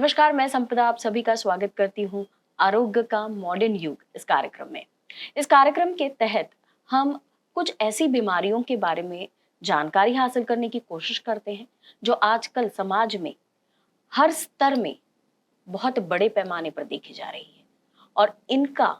नमस्कार, मैं संपदा आप सभी का स्वागत करती हूँ आरोग्य का मॉडर्न युग इस कार्यक्रम में। इस कार्यक्रम के तहत हम कुछ ऐसी बीमारियों के बारे में जानकारी हासिल करने की कोशिश करते हैं जो आजकल समाज में हर स्तर में बहुत बड़े पैमाने पर देखी जा रही है और इनका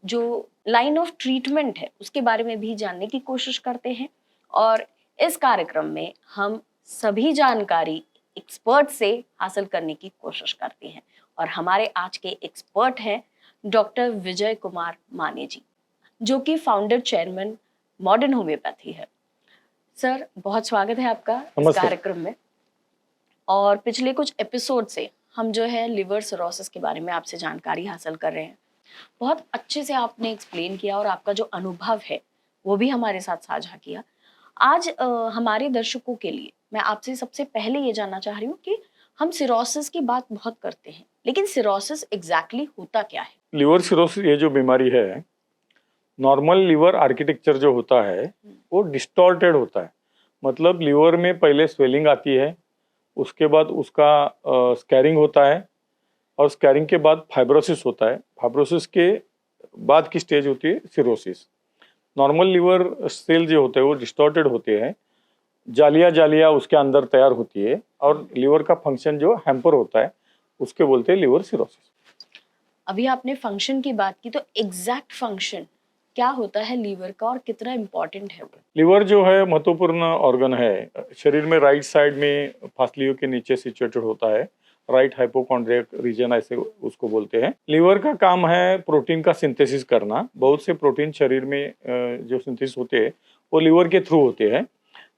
जो लाइन ऑफ ट्रीटमेंट है उसके बारे में भी जानने की कोशिश करते हैं। और इस कार्यक्रम में हम सभी जानकारी एक्सपर्ट से हासिल करने की कोशिश करते हैं और हमारे आज के एक्सपर्ट हैं डॉक्टर विजय कुमार माने जी, जो कि फाउंडर चेयरमैन मॉडर्न होम्योपैथी है। सर, बहुत स्वागत है आपका इस कार्यक्रम में। और पिछले कुछ एपिसोड से हम जो है लिवर सिरोसिस के बारे में आपसे जानकारी हासिल कर रहे हैं। बहुत अच्छे से आपने एक्सप्लेन किया और आपका जो अनुभव है वो भी हमारे साथ साझा किया। आज हमारे दर्शकों के लिए मैं आपसे सबसे पहले ये जानना चाह रही हूँ कि हम सिरोसिस की बात बहुत करते हैं, लेकिन सिरोसिस एग्जैक्टली होता क्या है? लिवर सिरोसिस ये जो बीमारी है, नॉर्मल लिवर आर्किटेक्चर जो होता है वो डिस्टॉर्टेड होता है। मतलब लिवर में पहले स्वेलिंग आती है, उसके बाद उसका स्कैरिंग होता है और स्कैरिंग के बाद फाइब्रोसिस होता है। फाइब्रोसिस के बाद की स्टेज होती है सिरोसिस। नॉर्मल लिवर सेल जो होते हैं वो डिस्टॉर्टेड होते हैं, जालियाँ उसके अंदर तैयार होती है और लिवर का फंक्शन जो हैम्पर होता है उसके बोलते हैं लिवर सिरोसिस। अभी आपने फंक्शन की बात की, तो एग्जैक्ट फंक्शन क्या होता है लीवर का और कितना इम्पोर्टेंट है वो? लिवर जो है महत्वपूर्ण ऑर्गन है। शरीर में राइट साइड में फासलियों के नीचे सिचुएटेड होता है, राइट हाइपोकॉन्ड्रियक रीजन ऐसे उसको बोलते हैं। लिवर का काम है प्रोटीन का सिंथेसिस करना। बहुत से प्रोटीन शरीर में जो सिंथेसिस होते हैं वो लिवर के थ्रू होते हैं।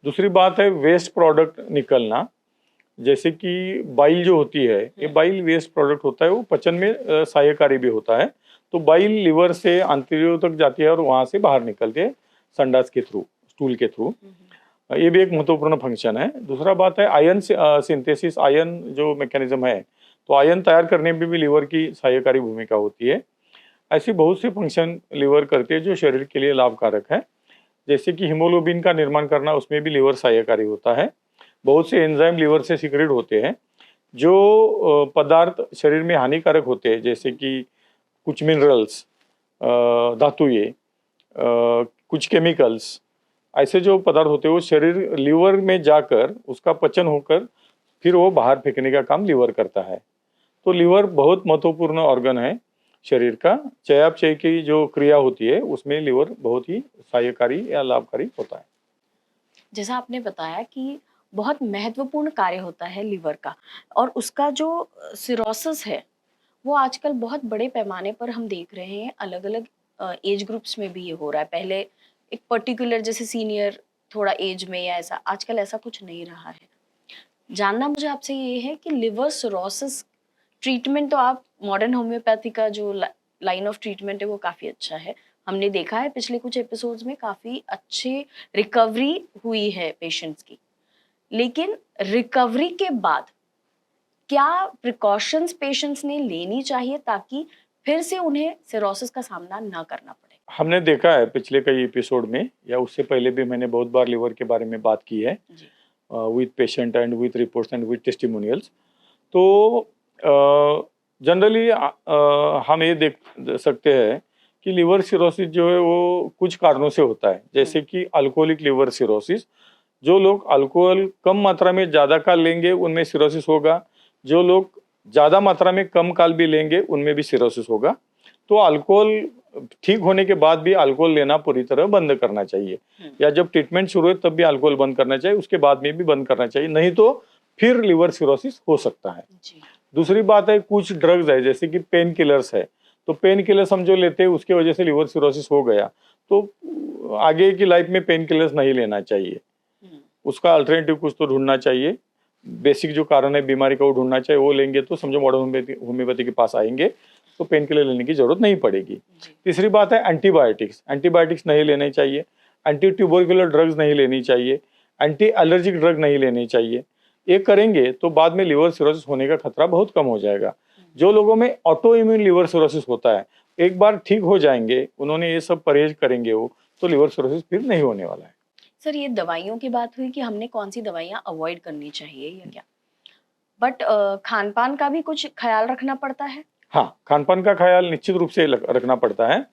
दूसरी बात है वेस्ट प्रोडक्ट निकलना, जैसे कि बाइल जो होती है, ये बाइल वेस्ट प्रोडक्ट होता है, वो पचन में सहायकारी भी होता है। तो बाइल लिवर से आंतरियों तक जाती है और वहां से बाहर निकलती है संडास के थ्रू, स्टूल के थ्रू। ये भी एक महत्वपूर्ण फंक्शन है। दूसरा बात है आयन सिंथेसिस, आयन जो मैकेनिज्म है, तो आयन तैयार करने में भी लिवर की सहायकारी भूमिका होती है। ऐसी बहुत से फंक्शन लिवर करते हैं जो शरीर के लिए लाभकारक है। जैसे कि हीमोग्लोबिन का निर्माण करना, उसमें भी लिवर सहायकारी होता है। बहुत से एंजाइम लिवर से सीक्रेट होते हैं जो पदार्थ शरीर में हानिकारक होते हैं, जैसे कि कुछ मिनरल्स, धातुएं, कुछ केमिकल्स, ऐसे जो पदार्थ होते हैं वो शरीर लिवर में जाकर उसका पचन होकर फिर वो बाहर फेंकने का काम लिवर करता है। तो लिवर बहुत महत्वपूर्ण ऑर्गन है शरीर का। चयापचय की जो क्रिया होती है उसमें लिवर बहुत ही सहायकारी या लाभकारी होता है। जैसा आपने बताया कि बहुत महत्वपूर्ण कार्य होता है लिवर का, और उसका जो सिरोसिस है वो आजकल बहुत बड़े पैमाने पर हम देख रहे हैं। अलग अलग एज ग्रुप्स में भी ये हो रहा है। पहले एक पर्टिकुलर जैसे सीनियर थोड़ा एज में या ऐसा, आजकल ऐसा कुछ नहीं रहा है। जानना मुझे आपसे ये है कि लिवर सिरोसिस ट्रीटमेंट, तो आप मॉडर्न होम्योपैथी का जो लाइन ऑफ ट्रीटमेंट है वो काफ़ी अच्छा है। हमने देखा है पिछले कुछ एपिसोड्स में काफ़ी अच्छे रिकवरी हुई है पेशेंट्स की। लेकिन रिकवरी के बाद क्या प्रिकॉशंस पेशेंट्स ने लेनी चाहिए ताकि फिर से उन्हें सिरोसिस का सामना ना करना पड़े? हमने देखा है पिछले कई एपिसोड में या उससे पहले भी मैंने बहुत बार लिवर के बारे में बात की है with patient and with reports and with testimonials. तो जनरली हम ये देख सकते हैं कि लिवर सिरोसिस जो है वो कुछ कारणों से होता है, जैसे कि अल्कोहलिक लिवर सिरोसिस। जो लोग अल्कोहल कम मात्रा में ज़्यादा काल लेंगे उनमें सिरोसिस होगा। जो लोग ज़्यादा मात्रा में कम काल भी लेंगे उनमें भी सिरोसिस होगा। तो अल्कोहल ठीक होने के बाद भी अल्कोहल लेना पूरी तरह बंद करना चाहिए, या जब ट्रीटमेंट शुरू है तब भी अल्कोहल बंद करना चाहिए, उसके बाद में भी बंद करना चाहिए, नहीं तो फिर लिवर सिरोसिस हो सकता है। दूसरी बात है कुछ ड्रग्स है जैसे कि पेन किलर्स है, तो पेन किलर्स हम जो लेते हैं उसके वजह से लिवर सिरोसिस हो गया तो आगे की लाइफ में पेन किलर्स नहीं लेना चाहिए, उसका अल्टरनेटिव कुछ तो ढूंढना चाहिए। बेसिक जो कारण है बीमारी का वो ढूंढना चाहिए, वो लेंगे तो समझो मॉडर्न होम्योपैथी के पास आएंगे तो पेन किलर लेने की जरूरत नहीं पड़ेगी। तीसरी बात है एंटीबायोटिक्स नहीं लेने चाहिए, एंटी ट्यूबरकुलर ड्रग्स नहीं लेनी चाहिए, एंटी एलर्जिक ड्रग नहीं लेनी चाहिए। ये करेंगे तो बाद में लिवर सिरोसिस होने का खतरा बहुत कम हो जाएगा। जो लोगों में ऑटो इम्यून लिवर सिरोसिस होता है, एक बार ठीक हो जाएंगे, उन्होंने ये सब परहेज करेंगे वो, तो लिवर सिरोसिस फिर नहीं होने वाला है। सर, ये दवाइयों की बात हुई कि हमने कौन सी दवाइयाँ अवॉइड करनी चाहिए या क्या? बट खान पान का भी कुछ ख्याल रखना पड़ता है? हाँ, खान-पान का ख़्याल निश्चित रूप से रखना पड़ता है।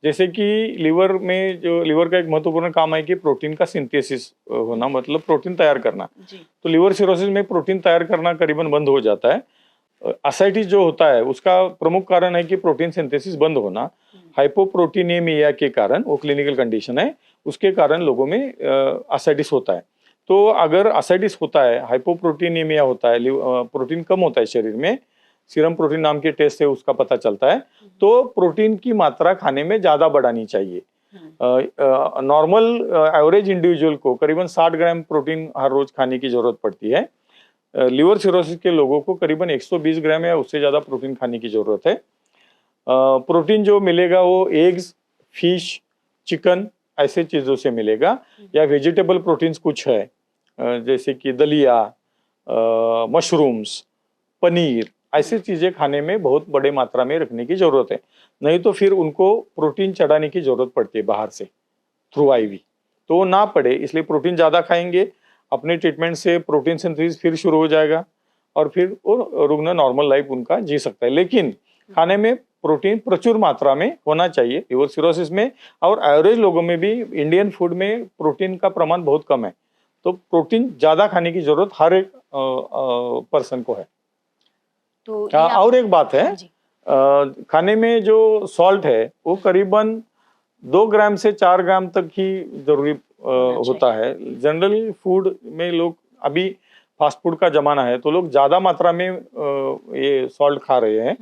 जैसे कि लिवर का एक महत्वपूर्ण काम है कि प्रोटीन का सिंथेसिस होना, मतलब प्रोटीन तैयार करना। जी। तो लिवर सिरोसिस में प्रोटीन तैयार करना करीबन बंद हो जाता है। असाइटिस जो होता है उसका प्रमुख कारण है कि प्रोटीन सिंथेसिस बंद होना। हाइपोप्रोटीनेमिया के कारण, वो क्लिनिकल कंडीशन है, उसके कारण लोगों में असाइटिस होता है। तो अगर असाइटिस होता है, हाइपोप्रोटीनेमिया होता है, प्रोटीन कम होता है शरीर में, सीरम प्रोटीन नाम के टेस्ट से उसका पता चलता है, तो प्रोटीन की मात्रा खाने में ज़्यादा बढ़ानी चाहिए। नॉर्मल एवरेज इंडिविजुअल को करीबन 60 ग्राम प्रोटीन हर रोज खाने की जरूरत पड़ती है। लिवर सिरोसिस के लोगों को करीबन 120 ग्राम या उससे ज़्यादा प्रोटीन खाने की जरूरत है। प्रोटीन जो मिलेगा वो एग्स, फिश, चिकन ऐसे चीज़ों से मिलेगा, या वेजिटेबल प्रोटीन्स कुछ है, जैसे कि दलिया, मशरूम्स, पनीर, ऐसी चीजें खाने में बहुत बड़े मात्रा में रखने की जरूरत है। नहीं तो फिर उनको प्रोटीन चढ़ाने की जरूरत पड़ती है बाहर से, थ्रू आईवी। तो वो ना पड़े इसलिए प्रोटीन ज्यादा खाएंगे, अपने ट्रीटमेंट से प्रोटीन सिंथेसिस फिर शुरू हो जाएगा और फिर वो रुग्ण नॉर्मल लाइफ उनका जी सकता है। लेकिन खाने में प्रोटीन प्रचुर मात्रा में होना चाहिए लिवर सिरोसिस में, और एवरेज लोगों में भी इंडियन फूड में प्रोटीन का प्रमाण बहुत कम है। तो प्रोटीन ज्यादा खाने की जरूरत हर एक पर्सन को है। तो ये आप... और एक बात है, हाँ जी। खाने में जो सॉल्ट है वो करीबन 2 ग्राम से 4 ग्राम तक ही जरूरी होता है। जनरली फूड में लोग, अभी फास्ट फूड का जमाना है तो लोग ज्यादा मात्रा में ये सॉल्ट खा रहे हैं,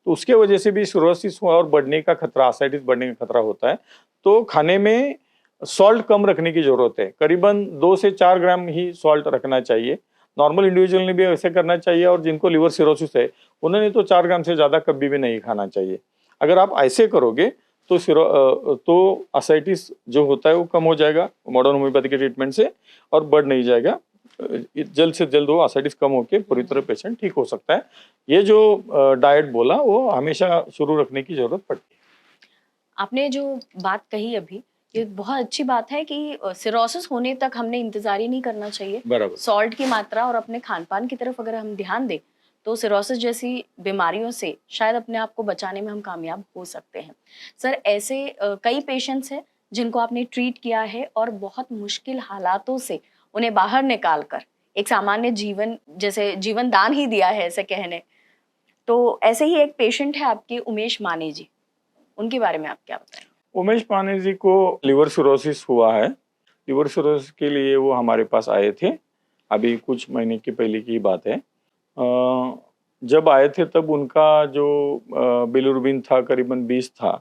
तो उसके वजह से भी सिरोसिस और बढ़ने का खतरा, असाइटिस बढ़ने का खतरा होता है। तो खाने में सॉल्ट कम रखने की जरूरत है, करीबन 2 से 4 ग्राम ही सॉल्ट रखना चाहिए। नॉर्मल इंडिविजुअल ने भी ऐसे करना चाहिए, और जिनको लिवर सिरोसिस है उन्होंने तो 4 ग्राम से ज्यादा कभी भी नहीं खाना चाहिए। अगर आप ऐसे करोगे तो असाइटिस जो होता है वो कम हो जाएगा मॉडर्न होम्योपैथी के ट्रीटमेंट से, और बढ़ नहीं जाएगा। जल्द से जल्द वो असाइटिस कम होकर पूरी तरह पेशेंट ठीक हो सकता है। ये जो डाइट बोला वो हमेशा शुरू रखने की जरूरत पड़ती है। आपने जो बात कही अभी, ये बहुत अच्छी बात है कि सिरोसिस होने तक हमने इंतजार ही नहीं करना चाहिए। बराबर। सॉल्ट की मात्रा और अपने खान पान की तरफ अगर हम ध्यान दें तो सिरोसिस जैसी बीमारियों से शायद अपने आप को बचाने में हम कामयाब हो सकते हैं। सर, ऐसे कई पेशेंट्स हैं जिनको आपने ट्रीट किया है और बहुत मुश्किल हालातों से उन्हें बाहर निकाल कर एक सामान्य जीवन, जैसे जीवन दान ही दिया है ऐसे कहने। तो ऐसे ही एक पेशेंट है आपके, उमेश माने जी, उनके बारे में आप क्या बताएं? उमेश पानी जी को लिवर सिरोसिस हुआ है। लिवर सिरोसिस के लिए वो हमारे पास आए थे, अभी कुछ महीने की पहले की बात है। जब आए थे तब उनका जो बिलिरुबिन था करीबन 20 था,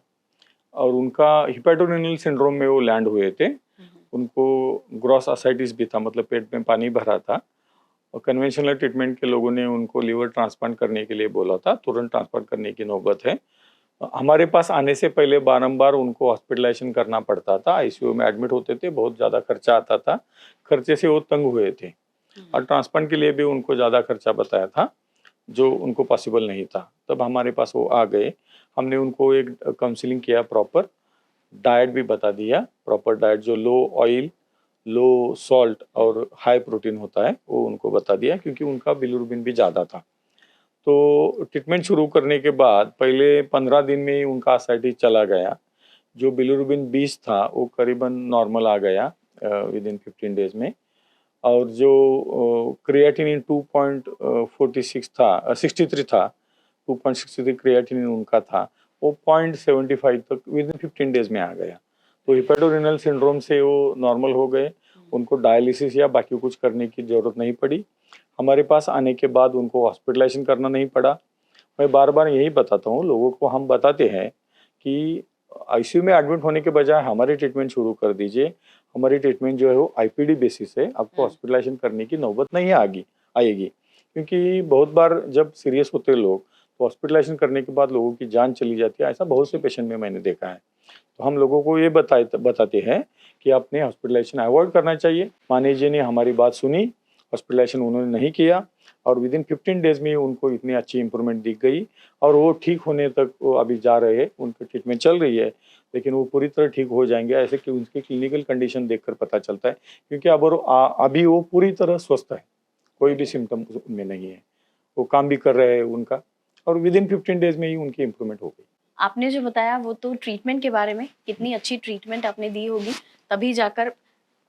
और उनका हिपेटोरेनल सिंड्रोम में वो लैंड हुए थे। उनको ग्रॉस असाइटिस भी था, मतलब पेट में पानी भरा था, और कन्वेंशनल ट्रीटमेंट के लोगों ने उनको लिवर ट्रांसप्लांट करने के लिए बोला था, तुरंत ट्रांसप्लांट करने की नौबत है। हमारे पास आने से पहले बारंबार उनको हॉस्पिटलाइजेशन करना पड़ता था, आईसीयू में एडमिट होते थे, बहुत ज़्यादा खर्चा आता था, खर्चे से वो तंग हुए थे, और ट्रांसप्लांट के लिए भी उनको ज़्यादा खर्चा बताया था जो उनको पॉसिबल नहीं था। तब हमारे पास वो आ गए, हमने उनको एक काउंसलिंग किया, प्रॉपर डाइट भी बता दिया, प्रॉपर डाइट जो लो ऑयल, लो सॉल्ट और हाई प्रोटीन होता है वो उनको बता दिया, क्योंकि उनका बिलिरुबिन भी ज़्यादा था। तो ट्रीटमेंट शुरू करने के बाद पहले 15 दिन में ही उनका असाइटिस चला गया। जो बिलिरुबिन 20 था वो करीबन नॉर्मल आ गया विदिन 15 डेज में, और जो क्रिएटिनिन 2.46 था, 63 था, 2.63 क्रिएटिनिन उनका था, वो 0.75 तक विदिन 15 डेज में आ गया। तो हिपेटोरेनल सिंड्रोम से वो नॉर्मल हो गए, उनको डायलिसिस या बाकी कुछ करने की जरूरत नहीं पड़ी। हमारे पास आने के बाद उनको हॉस्पिटलाइजेशन करना नहीं पड़ा। मैं बार बार यही बताता हूँ लोगों को, हम बताते हैं कि आईसीयू में एडमिट होने के बजाय हमारी ट्रीटमेंट शुरू कर दीजिए। हमारी ट्रीटमेंट जो है वो आईपीडी बेसिस है, आपको हॉस्पिटलाइजेशन करने की नौबत नहीं आएगी, क्योंकि बहुत बार जब सीरियस होते हैं लोग तो हॉस्पिटलाइजेशन करने के बाद लोगों की जान चली जाती है। ऐसा बहुत से पेशेंट में मैंने देखा है। तो हम लोगों को ये बताते हैं कि आपने हॉस्पिटलाइजेशन अवॉइड करना चाहिए। माने जी ने हमारी बात सुनी, हॉस्पिटलाइजेशन उन्होंने नहीं किया, और विदिन 15 डेज में उनको इतनी अच्छी इंप्रूवमेंट दिख गई, और वो ठीक होने तक वो अभी जा रहे हैं, उनकी ट्रीटमेंट चल रही है, लेकिन वो पूरी तरह ठीक हो जाएंगे ऐसे कि उनकी क्लिनिकल कंडीशन देखकर पता चलता है, क्योंकि अब अभी वो पूरी तरह स्वस्थ है, कोई भी सिम्टम उनमें नहीं है। वो काम भी कर रहे हैं उनका, और विद इन 15 डेज में ही उनकी इम्प्रूवमेंट हो गई। आपने जो बताया वो तो ट्रीटमेंट के बारे में, कितनी अच्छी ट्रीटमेंट आपने दी होगी, तभी जाकर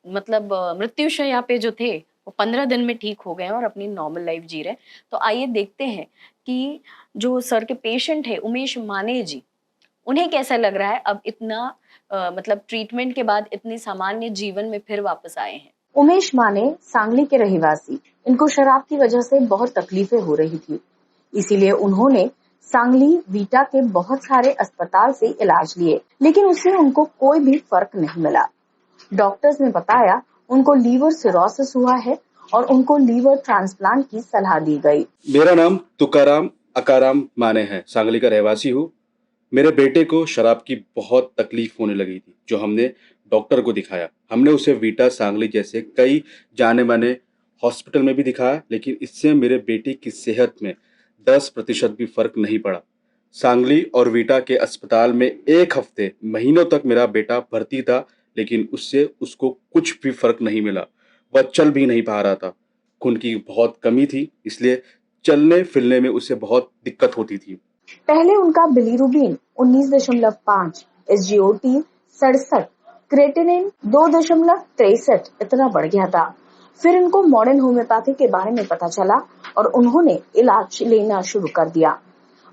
मतलब मृत्युशैया पे जो थे वो 15 दिन में ठीक हो गए हैं और अपनी नॉर्मल लाइफ जी रहे हैं। तो आइए देखते हैं कि जो सर के पेशेंट है उमेश माने जी, उन्हें कैसा लग रहा है अब इतना मतलब ट्रीटमेंट के बाद इतनी सामान्य जीवन में फिर वापस आए हैं। उमेश माने सांगली के रहवासी, इनको शराब की वजह से बहुत तकलीफें हो रही थी, इसीलिए उन्होंने सांगली वीटा के बहुत सारे अस्पताल से इलाज लिए, लेकिन उससे उनको कोई भी फर्क नहीं मिला। डॉक्टर्स ने बताया उनको लीवर सिरोसिस हुआ है और उनको लीवर ट्रांसप्लांट की सलाह दी गई। मेरा नाम तुकाराम अकाराम माने है, सांगली का रहवासी हूँ। मेरे बेटे को शराब की बहुत तकलीफ होने लगी थी, जो हमने डॉक्टर को दिखाया। हमने उसे वीटा सांगली जैसे कई जाने माने हॉस्पिटल में भी दिखाया, लेकिन इससे मेरे बेटे की सेहत में 10% भी फर्क नहीं पड़ा। सांगली और वीटा के अस्पताल में 1 हफ्ते महीनों तक मेरा बेटा भर्ती था, लेकिन उससे उसको कुछ भी फर्क नहीं मिला। वह चल भी नहीं पा रहा था। खून की बहुत कमी थी, इसलिए चलने फिरने में उसे बहुत दिक्कत होती थी। पहले उनका बिलीरुबिन 19.5, एसजीओटी 67, क्रेटिनिन 2.63 इतना बढ़ गया था। फिर इनको मॉडर्न होम्योपैथी के बारे में पता चला और उन्होंने इलाज लेना शुरू कर दिया।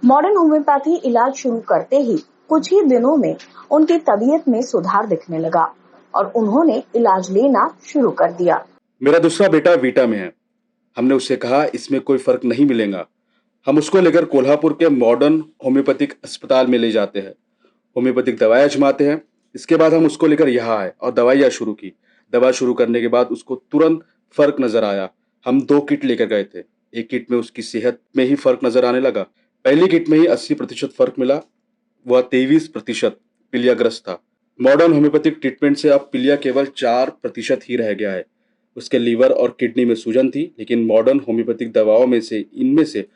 मॉडर्न होम्योपैथी इलाज शुरू करते ही कुछ ही दिनों में उनकी तबीयत में सुधार दिखने लगा और उन्होंने इलाज लेना शुरू कर दिया। मेरा दूसरा बेटा वीटा में है। हमने उससे कहा इसमें कोई फर्क नहीं मिलेगा। हम उसको लेकर कोल्हापुर के मॉडर्न होम्योपैथिक अस्पताल में ले जाते हैं। होम्योपैथिक दवाएं आजमाते हैं। इसके बाद हम उसको लेकर यहाँ आए और दवाइयाँ शुरू की। दवा शुरू करने के बाद उसको तुरंत फर्क नजर आया। हम 2 किट लेकर गए थे। एक किट में उसकी सेहत में ही फर्क नजर आने लगा। पहली किट में ही 80% फर्क मिला। वह 23% पीलियाग्रस्त था। मॉडर्न होम्योपैथिक ट्रीटमेंट से अब पीलिया केवल 4% ही रह गया है। उसके लीवर और किडनी में सूजन थी, लेकिन मॉडर्न होम्योपैथिक दवाओं में से इनमें से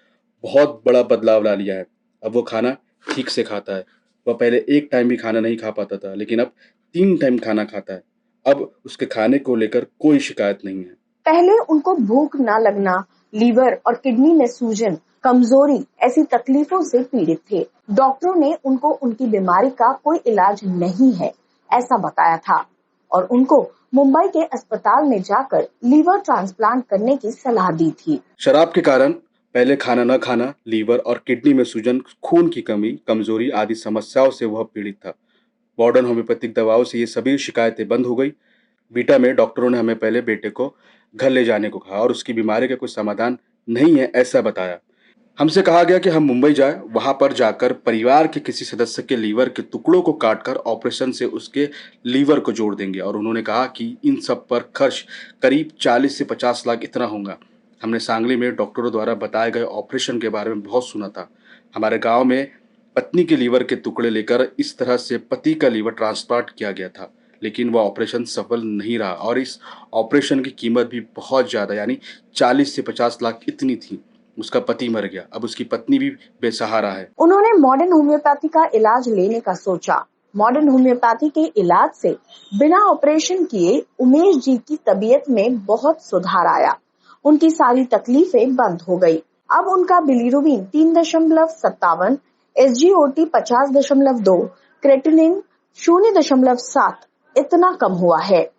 बहुत बड़ा बदलाव ला लिया है। अब वो खाना ठीक से खाता है। वह पहले 1 टाइम भी खाना नहीं खा पाता था, लेकिन अब 3 टाइम खाना खाता है। अब उसके खाने को लेकर कोई शिकायत नहीं है। पहले उनको भूख न लगना, लीवर और किडनी में सूजन, कमजोरी ऐसी तकलीफों से पीड़ित थे। डॉक्टरों ने उनको उनकी बीमारी का कोई इलाज नहीं है ऐसा बताया था और उनको मुंबई के अस्पताल में जाकर लीवर ट्रांसप्लांट करने की सलाह दी थी। शराब के कारण पहले खाना न खाना, लीवर और किडनी में सूजन, खून की कमी, कमजोरी आदि समस्याओं से वह पीड़ित था। मॉडर्न होम्योपैथिक दवाओं से ये सभी शिकायतें बंद हो गई। वीटा में डॉक्टरों ने हमें पहले बेटे को घर ले जाने को कहा और उसकी बीमारी का कोई समाधान नहीं है ऐसा बताया। हमसे कहा गया कि हम मुंबई जाएं, वहां पर जाकर परिवार के किसी सदस्य के लीवर के टुकड़ों को काटकर ऑपरेशन से उसके लीवर को जोड़ देंगे, और उन्होंने कहा कि इन सब पर खर्च करीब 40 से 50 लाख इतना होगा। हमने सांगली में डॉक्टरों द्वारा बताए गए ऑपरेशन के बारे में बहुत सुना था। हमारे गांव में पत्नी के लीवर के टुकड़े लेकर इस तरह से पति का लीवर ट्रांसप्लांट किया गया था, लेकिन वह ऑपरेशन सफल नहीं रहा और इस ऑपरेशन की कीमत भी बहुत ज़्यादा, यानी 40 से 50 लाख इतनी थी। उसका पति मर गया। अब उसकी पत्नी भी बेसहारा है। उन्होंने मॉडर्न होम्योपैथी का इलाज लेने का सोचा। मॉडर्न होम्योपैथी के इलाज से बिना ऑपरेशन किए उमेश जी की तबीयत में बहुत सुधार आया। उनकी सारी तकलीफें बंद हो गई। अब उनका बिलीरुबिन 3.57, एसजीओटी 50.2, क्रेटिनिन 0.7 इतना कम हुआ है।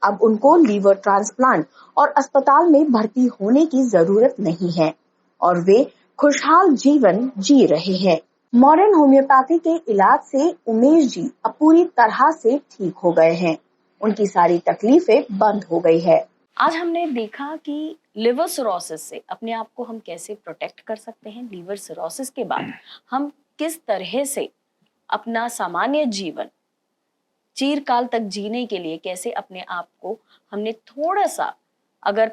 अब उनको लीवर ट्रांसप्लांट और अस्पताल में भर्ती होने की जरूरत नहीं है और वे खुशहाल जीवन जी रहे हैं। मॉडर्न होम्योपैथी के इलाज से उमेश जी अब पूरी तरह से ठीक हो गए हैं। उनकी सारी तकलीफें बंद हो गई है। आज हमने देखा कि लिवर सिरोसिस से अपने आप को हम कैसे प्रोटेक्ट कर सकते हैं। लीवर सिरोसिस के बाद हम किस तरह से अपना सामान्य जीवन चिरकाल तक जीने के लिए कैसे अपने आप को हमने थोड़ा सा अगर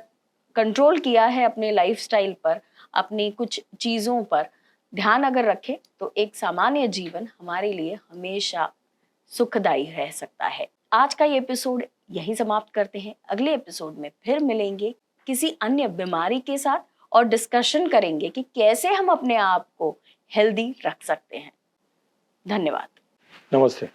कंट्रोल किया है अपने लाइफस्टाइल पर, अपनी कुछ चीजों पर ध्यान अगर रखें तो एक सामान्य जीवन हमारे लिए हमेशा सुखदायी रह सकता है। आज का ये एपिसोड यहीं समाप्त करते हैं। अगले एपिसोड में फिर मिलेंगे किसी अन्य बीमारी के साथ और डिस्कशन करेंगे कि कैसे हम अपने आप को हेल्दी रख सकते हैं। धन्यवाद। नमस्ते।